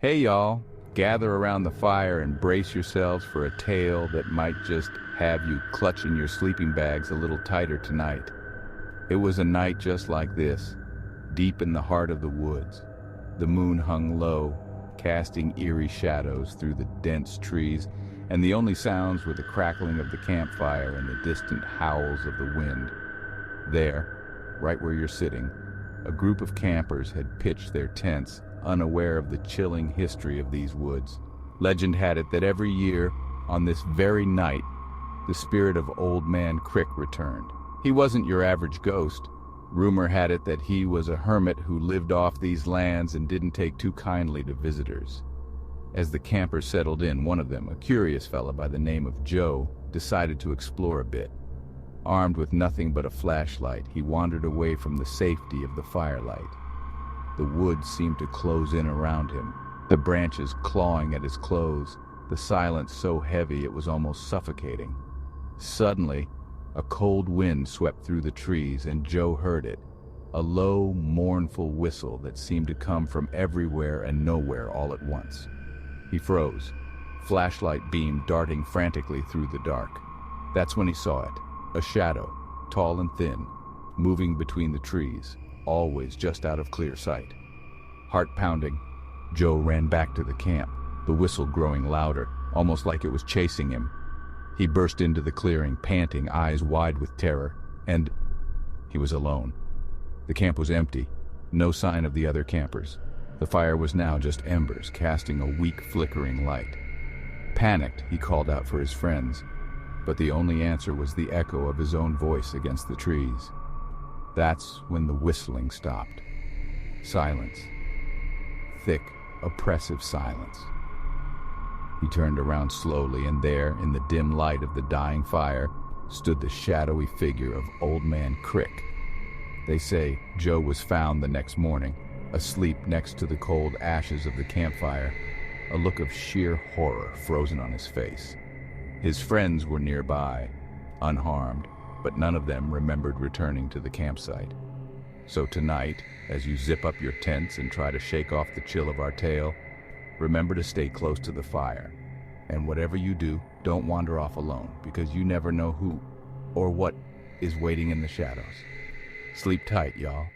Hey y'all, gather around the fire and brace yourselves for a tale that might just have you clutching your sleeping bags a little tighter tonight. It was a night just like this, deep in the heart of the woods. The moon hung low, casting eerie shadows through the dense trees, and the only sounds were the crackling of the campfire and the distant howls of the wind. There, right where you're sitting, a group of campers had pitched their tents, unaware of the chilling history of these woods. Legend had it that every year, on this very night, the spirit of Old Man Crick returned. He wasn't your average ghost. Rumor had it that he was a hermit who lived off these lands and didn't take too kindly to visitors. As the campers settled in, one of them, a curious fella by the name of Joe, decided to explore a bit. Armed with nothing but a flashlight, he wandered away from the safety of the firelight. The woods seemed to close in around him, the branches clawing at his clothes, the silence so heavy it was almost suffocating. Suddenly, a cold wind swept through the trees, and Joe heard it, a low, mournful whistle that seemed to come from everywhere and nowhere all at once. He froze, flashlight beam darting frantically through the dark. That's when he saw it, a shadow, tall and thin, moving between the trees, always just out of clear sight. Heart pounding, Joe ran back to the camp, the whistle growing louder, almost like it was chasing him. He burst into the clearing, panting, eyes wide with terror, and he was alone. The camp was empty, no sign of the other campers. The fire was now just embers, casting a weak, flickering light. Panicked, he called out for his friends, but the only answer was the echo of his own voice against the trees. That's when the whistling stopped. Silence. Thick, oppressive silence. He turned around slowly, and there, in the dim light of the dying fire, stood the shadowy figure of Old Man Crick. They say Joe was found the next morning, asleep next to the cold ashes of the campfire, a look of sheer horror frozen on his face. His friends were nearby, unharmed, but none of them remembered returning to the campsite. So tonight, as you zip up your tents and try to shake off the chill of our tale, remember to stay close to the fire. And whatever you do, don't wander off alone, because you never know who or what is waiting in the shadows. Sleep tight, y'all.